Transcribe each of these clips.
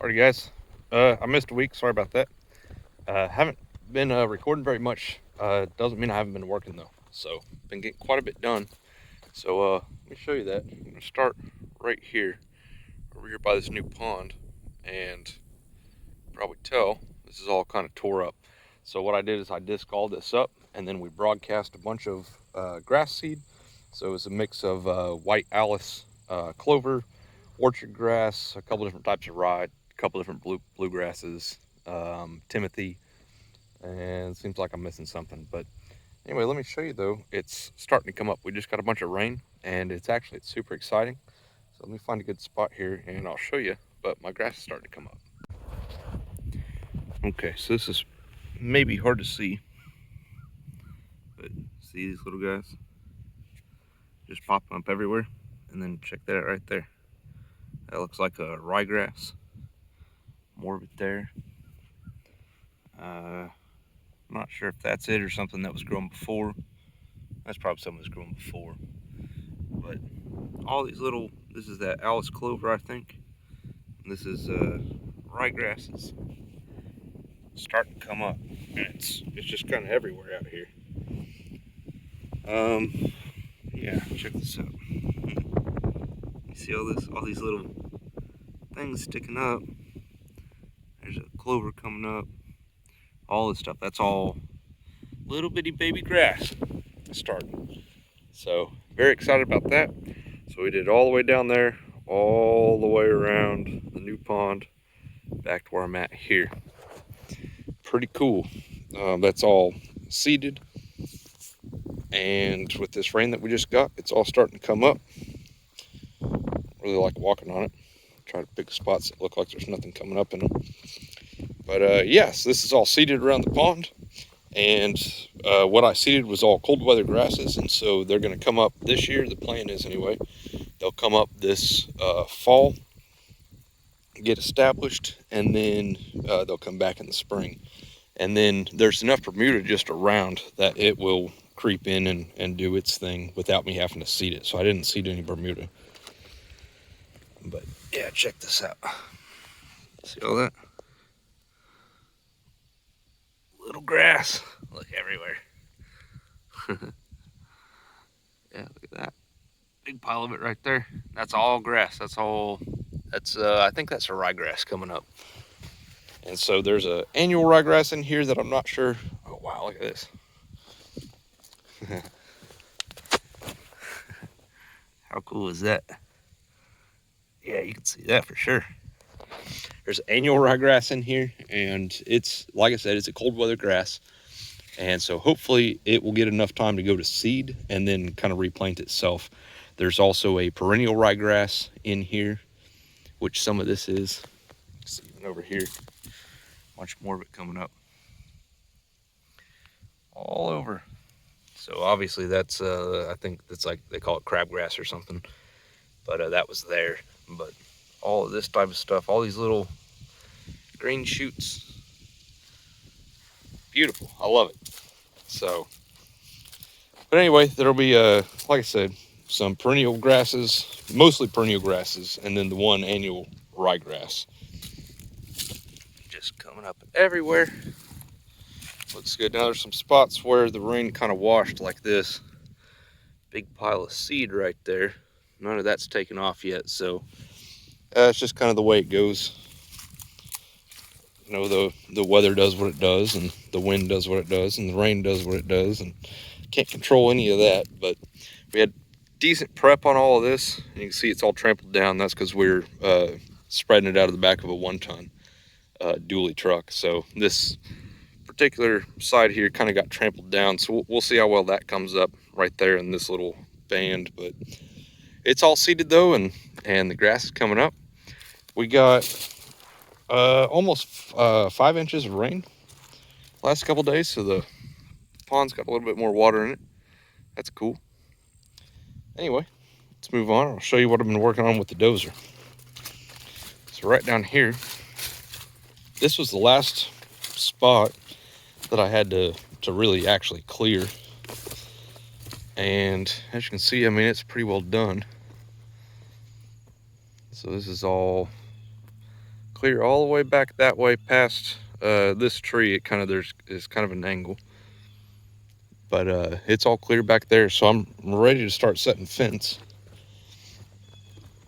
Alrighty guys, I missed a week, sorry about that. Haven't been recording very much. Doesn't mean I haven't been working though. So been getting quite a bit done. So let me show you that. I'm gonna start right here, over here by this new pond, and probably tell this is all kind of tore up. So what I did is I disc all this up, and then we broadcast a bunch of grass seed. So it's a mix of white Alice, clover, orchard grass, a couple different types of rye, a couple different bluegrasses, Timothy, and it seems like I'm missing something. But anyway, let me show you though. It's starting to come up. We just got a bunch of rain, and it's super exciting. So let me find a good spot here, and I'll show you. But my grass is starting to come up. Okay, so this is maybe hard to see, but see these little guys just popping up everywhere, and then check that out right there. That looks like a ryegrass. More of it there. I'm not sure if that's it or something that was growing before. That's probably something that was growing before. But all these little, this is that Alice clover, I think. This is ryegrasses starting to come up. And it's just kind of everywhere out here. Yeah, check this out. You see all these little things sticking up. There's a clover coming up. All this stuff, that's all little bitty baby grass starting. So very excited about that. So we did all the way down there, all the way around the new pond, back to where I'm at here. Pretty cool. That's all seeded, and with this rain that we just got, it's all starting to come up. Really like walking on it. Try to pick spots that look like there's nothing coming up in them. But yes, this is all seeded around the pond, and what I seeded was all cold weather grasses, and so they're going to come up this year. The plan is anyway. They'll come up this fall, get established, and then they'll come back in the spring. And then there's enough Bermuda just around that it will creep in and do its thing without me having to seed it. So I didn't seed any Bermuda. But yeah, check this out. See all that? Little grass. Look everywhere. Yeah, look at that. Big pile of it right there. That's all grass. That's I think that's a ryegrass coming up. And so there's a annual ryegrass in here that I'm not sure. Oh wow, look at this. How cool is that? Yeah, you can see that for sure. There's annual ryegrass in here, and it's, like I said, it's a cold weather grass. And so hopefully it will get enough time to go to seed and then kind of replant itself. There's also a perennial ryegrass in here, which some of this is. See, even over here, much more of it coming up. All over. So obviously that's, I think that's like, they call it crabgrass or something. But that was there. But all of this type of stuff, all these little green shoots. Beautiful, I love it. So, but anyway, there'll be, like I said, some perennial grasses, mostly perennial grasses, and then the one annual ryegrass. Just coming up everywhere. Looks good. Now there's some spots where the rain kind of washed like this. Big pile of seed right there. None of that's taken off yet, so it's just kind of the way it goes. You know, the weather does what it does, and the wind does what it does, and the rain does what it does, and can't control any of that. But we had decent prep on all of this, and you can see it's all trampled down. That's because we're spreading it out of the back of a 1-ton dually truck. So this particular side here kind of got trampled down, so we'll see how well that comes up right there in this little band. But it's all seeded though, and the grass is coming up. We got almost 5 inches of rain last couple days, so the pond's got a little bit more water in it. That's cool. Anyway, let's move on. I'll show you what I've been working on with the dozer. So right down here, this was the last spot that I had to really actually clear. And as you can see, I mean, it's pretty well done. So this is all clear all the way back that way past this tree. It kind of is kind of an angle, but it's all clear back there. So I'm ready to start setting fence.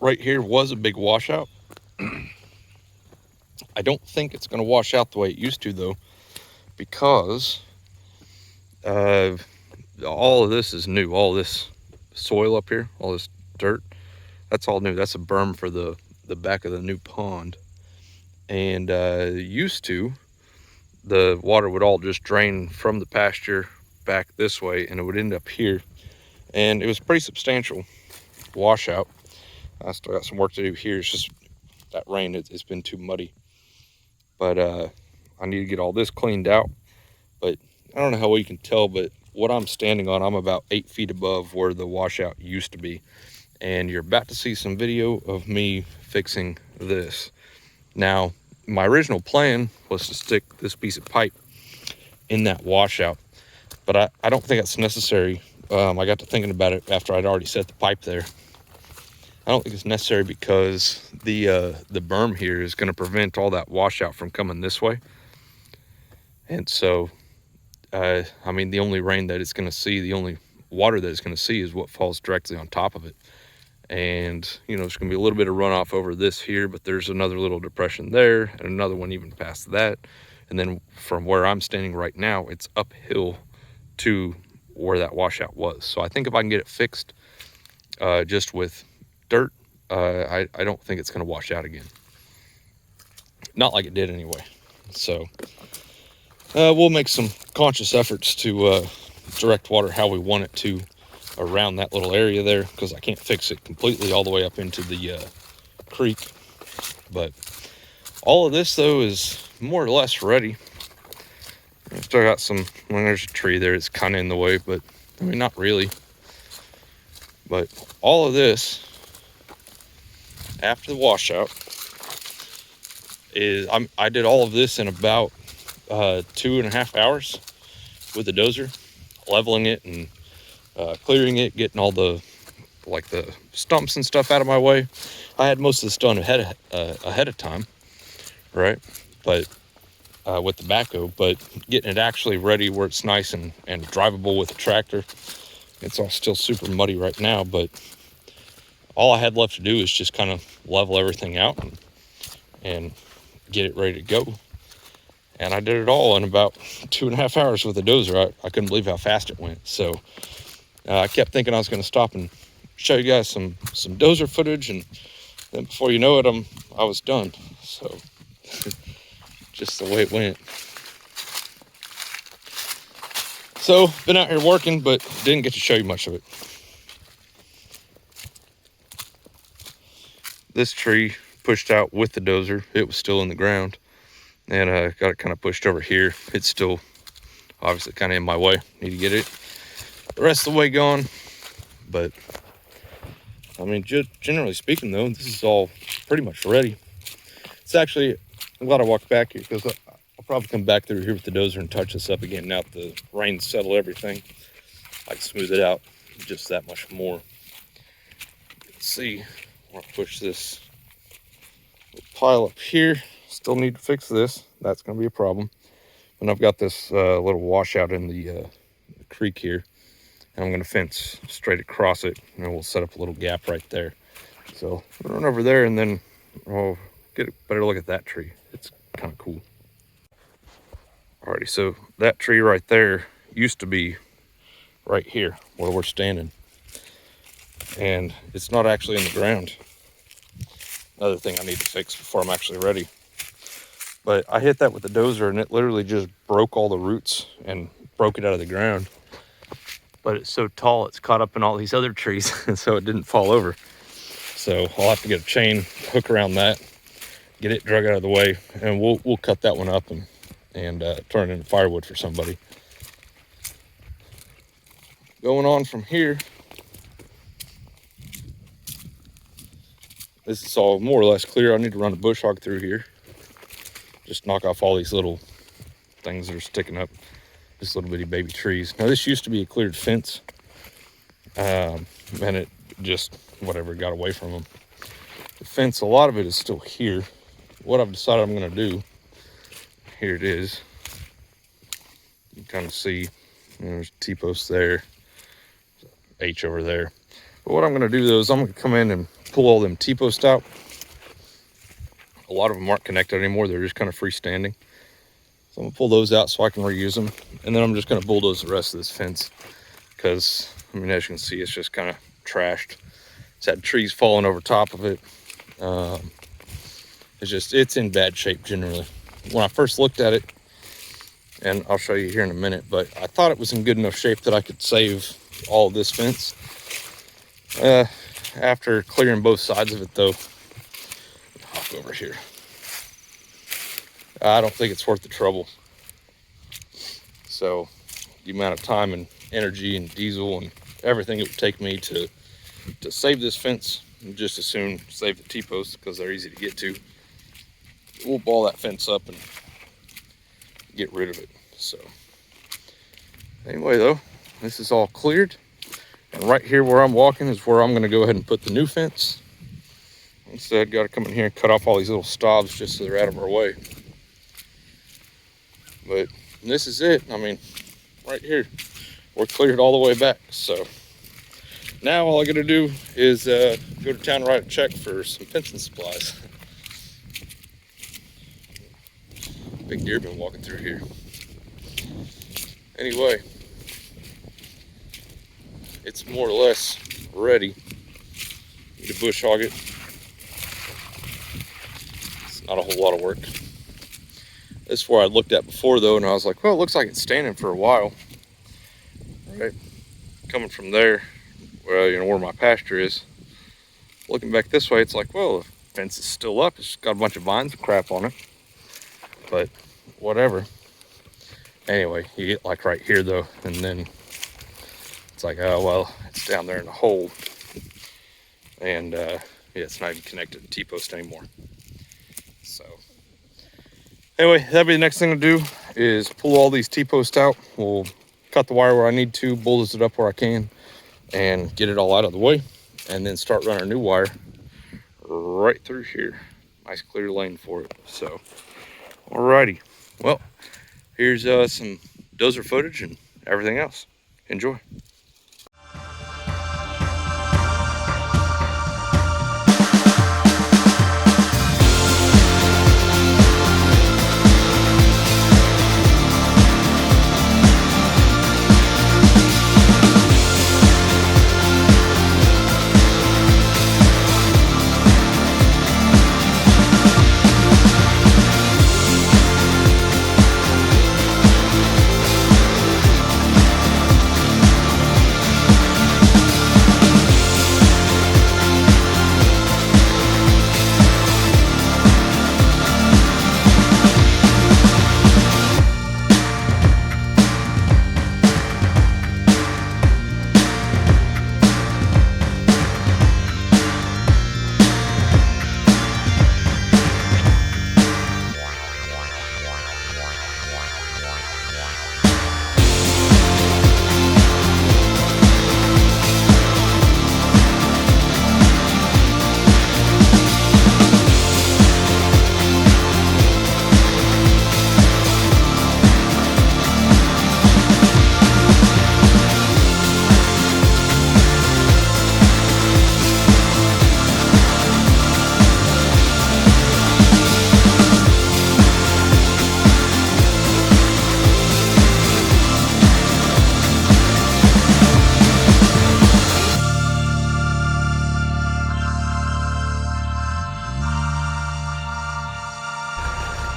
Right here was a big washout. I don't think it's going to wash out the way it used to though, because all of this is new. All this soil up here, all this dirt, that's all new. That's a berm for the back of the new pond. And used to, the water would all just drain from the pasture back this way, and it would end up here. And it was pretty substantial washout. I still got some work to do here. It's just that rain, it's been too muddy. But I need to get all this cleaned out. But I don't know how well you can tell, but what I'm standing on, I'm about 8 feet above where the washout used to be. And you're about to see some video of me fixing this. Now, my original plan was to stick this piece of pipe in that washout, but I don't think that's necessary. I got to thinking about it after I'd already set the pipe there. I don't think it's necessary because the berm here is going to prevent all that washout from coming this way. And so, I mean, the only rain that it's going to see, the only water that it's going to see is what falls directly on top of it. And, you know, there's going to be a little bit of runoff over this here, but there's another little depression there and another one even past that. And then from where I'm standing right now, it's uphill to where that washout was. So I think if I can get it fixed just with dirt, I don't think it's going to wash out again. Not like it did anyway. So we'll make some conscious efforts to direct water how we want it to around that little area there, because I can't fix it completely all the way up into the creek. But all of this though is more or less ready. I've still got some, well, there's a tree there, it's kind of in the way, but I mean, not really. But all of this after the washout is, I did all of this in about 2.5 hours with the dozer, leveling it and clearing it, getting all the stumps and stuff out of my way. I had most of this done ahead of time, right? But with the backhoe, but getting it actually ready where it's nice and drivable with the tractor. It's all still super muddy right now, but all I had left to do is just kind of level everything out and get it ready to go. And I did it all in about 2.5 hours with the dozer. I couldn't believe how fast it went. So I kept thinking I was going to stop and show you guys some dozer footage, and then before you know it, I was done. So just the way it went. So been out here working, but didn't get to show you much of it. This tree pushed out with the dozer. It was still in the ground, and got it kind of pushed over here. It's still obviously kind of in my way. Need to get it the rest of the way gone. But I mean, generally speaking though, this is all pretty much ready. It's actually, I'm glad I walked back here, because I'll probably come back through here with the dozer and touch this up again. Now that the rain settled everything, I can smooth it out just that much more. Let's see, I'll push this pile up here. Still need to fix this. That's going to be a problem. And I've got this little washout in the creek here, and I'm going to fence straight across it, and we'll set up a little gap right there. So I'll run over there, and then I'll get a better look at that tree. It's kind of cool. Alrighty, so that tree right there used to be right here where we're standing, and it's not actually in the ground. Another thing I need to fix before I'm actually ready. But I hit that with the dozer, and it literally just broke all the roots and broke it out of the ground. But it's so tall, it's caught up in all these other trees, and so it didn't fall over. So I'll have to get a chain, hook around that, get it drug out of the way, and we'll cut that one up and turn it into firewood for somebody. Going on from here, this is all more or less clear. I need to run a bush hog through here. Just knock off all these little things that are sticking up, just little bitty baby trees. Now this used to be a cleared fence, and it just, whatever, got away from them. The fence, a lot of it is still here, what I've decided I'm going to do, here it is. You can kind of see, there's T-post there, H over there. But what I'm going to do though is I'm going to come in and pull all them T-posts out. A lot of them aren't connected anymore. They're just kind of freestanding. So I'm going to pull those out so I can reuse them. And then I'm just going to bulldoze the rest of this fence. Because, I mean, as you can see, it's just kind of trashed. It's had trees falling over top of it. It's in bad shape generally. When I first looked at it, and I'll show you here in a minute, but I thought it was in good enough shape that I could save all of this fence. After clearing both sides of it though, hop over here, I don't think it's worth the trouble. So the amount of time and energy and diesel and everything it would take me to save this fence, just as soon save the T-posts because they're easy to get to. We'll ball that fence up and get rid of it. So anyway though, this is all cleared, and right here where I'm walking is where I'm going to go ahead and put the new fence. Instead, got to come in here and cut off all these little stobs just so they're out of our way. But this is it. I mean, right here, we're cleared all the way back. So now all I got to do is go to town and write a check for some fencing supplies. Big deer been walking through here. Anyway, it's more or less ready. Need to bush hog it. It's not a whole lot of work. This is where I looked at before though, and I was like, well, it looks like it's standing for a while. Right? Coming from there, well, where my pasture is. Looking back this way, it's like, well, the fence is still up. It's got a bunch of vines and crap on it. But whatever. Anyway, you get like right here though, and then it's like, oh well, it's down there in the hole, and yeah, it's not even connected to T-post anymore. So anyway, that'll be the next thing to do, is pull all these T-posts out. We'll cut the wire where I need to, bulldoze it up where I can, and get it all out of the way, and then start running new wire right through here. Nice clear lane for it. So alrighty, well, here's some dozer footage and everything else. Enjoy.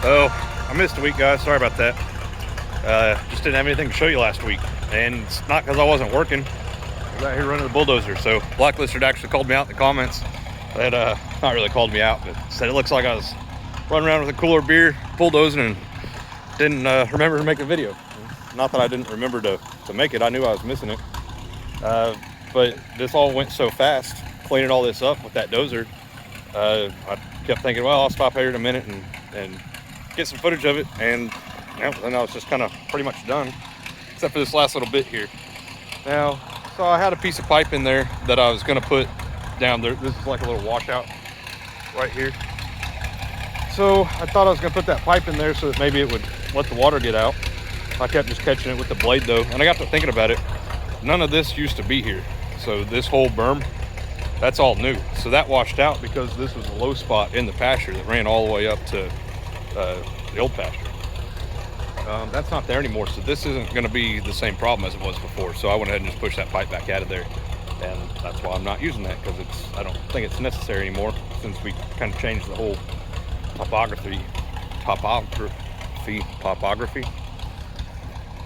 Oh, I missed a week, guys. Sorry about that. Just didn't have anything to show you last week. And it's not because I wasn't working. I was out here running the bulldozer. So Blacklisted actually called me out in the comments. That not really called me out, but said it looks like I was running around with a cooler beer, bulldozing, and didn't remember to make a video. Not that I didn't remember to make it. I knew I was missing it. But this all went so fast, cleaning all this up with that dozer. I kept thinking, well, I'll stop here in a minute and get some footage of it, and then I was just kind of pretty much done, except for this last little bit here. Now, so I had a piece of pipe in there that I was going to put down there. This is like a little washout right here. So I thought I was gonna put that pipe in there so that maybe it would let the water get out. I kept just catching it with the blade though, and I got to thinking about it. None of this used to be here. So this whole berm, that's all new. So that washed out because this was a low spot in the pasture that ran all the way up to the old pasture. That's not there anymore, so this isn't going to be the same problem as it was before. So I went ahead and just pushed that pipe back out of there, and that's why I'm not using that, because I don't think it's necessary anymore since we kind of changed the whole topography,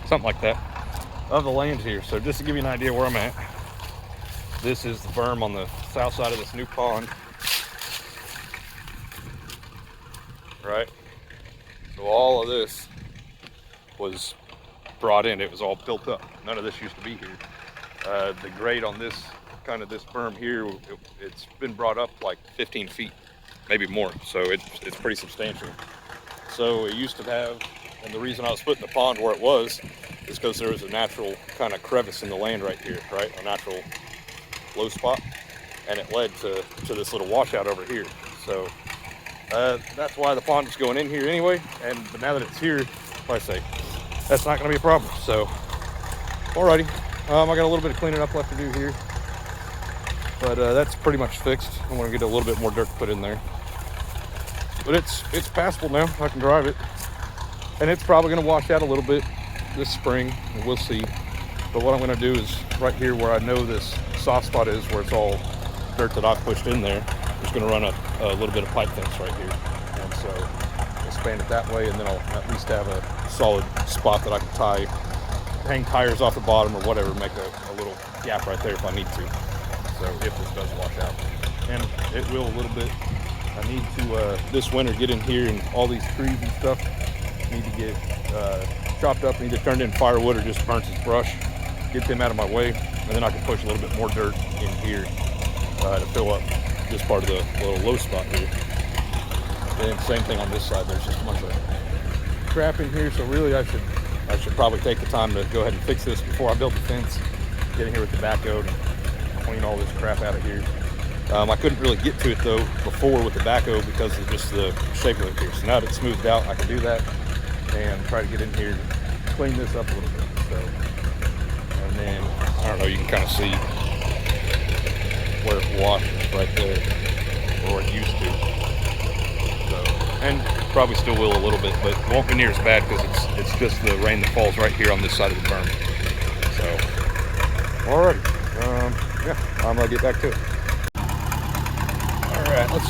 something like that, of the land here. So just to give you an idea where I'm at, this is the berm on the south side of this new pond, right? So all of this was brought in. It was all built up. None of this used to be here. The grade on this berm here, it's been brought up like 15 feet, maybe more. So it's pretty substantial. So it used to have, and the reason I was putting the pond where it was is because there was a natural kind of crevice in the land right here, right? A natural low spot, and it led to this little washout over here. So that's why the pond is going in here anyway. But now that it's here, like I say, that's not going to be a problem. So, alrighty, I got a little bit of cleaning up left to do here, but that's pretty much fixed. I'm going to get a little bit more dirt put in there, but it's passable now. I can drive it, and it's probably going to wash out a little bit this spring. We'll see. But what I'm going to do is right here where I know this soft spot is, where it's all dirt that I've pushed in there, I'm just going to run a little bit of pipe fence right here, and so expand it that way, and then I'll at least have a solid spot that I can hang tires off the bottom or whatever, make a little gap right there if I need to. So if this does wash out, and it will a little bit. I need to this winter get in here, and all these trees and stuff need to get chopped up, need to turn in firewood or just burnt as brush, get them out of my way, and then I can push a little bit more dirt in here to fill up this part of the little low spot here. And same thing on this side. There's just a bunch of crap in here, so really I should probably take the time to go ahead and fix this before I build the fence. Get in here with the backhoe and clean all this crap out of here. I couldn't really get to it though before with the backhoe because of just the shape of it here. So now that it's smoothed out, I can do that and try to get in here and clean this up a little bit. So, and then I don't know, you can kind of see where it washes right there, or it used to. And probably still will a little bit, but it won't be near as bad because it's just the rain that falls right here on this side of the berm. So, alrighty, yeah, I'm gonna get back to it. All right, let's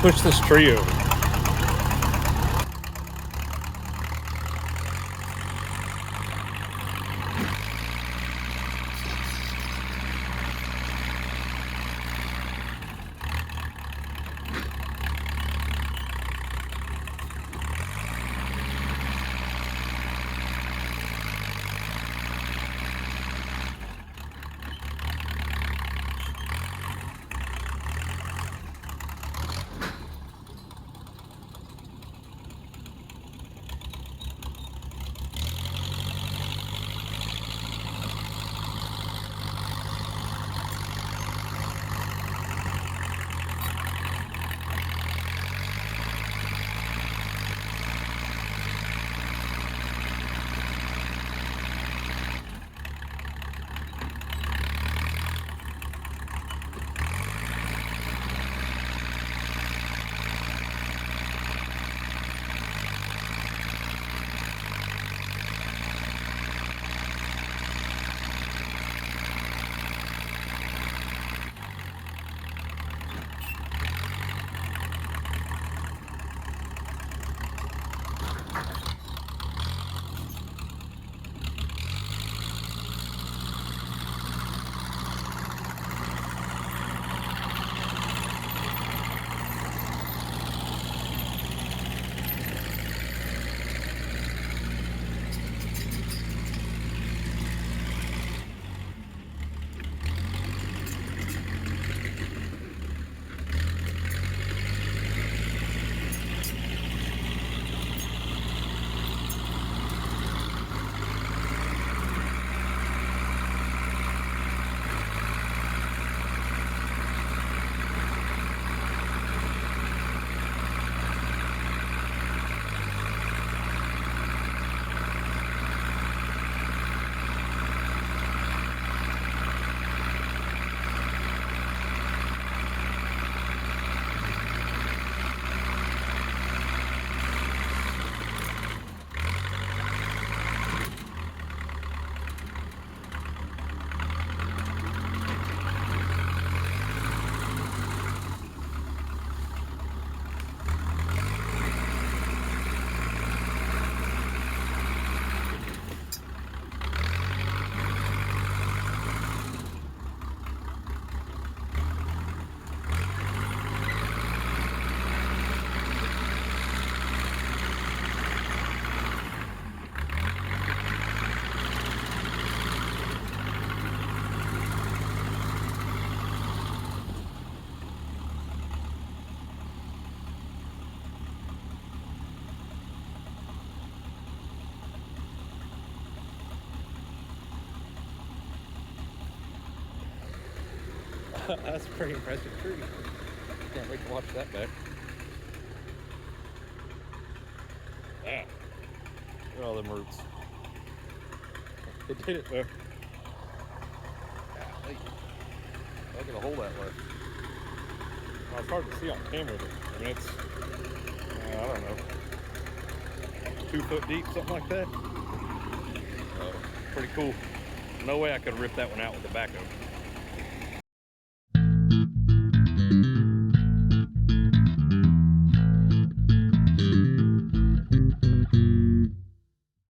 push this tree over. That's a pretty impressive tree. Can't wait to watch that back. Wow. Look at all them roots. It did it though. Golly. Look at a hole that way. Well, it's hard to see on camera, but I mean, it's, I don't know, 2 foot deep, something like that. Pretty cool. No way I could have ripped that one out with the backhoe.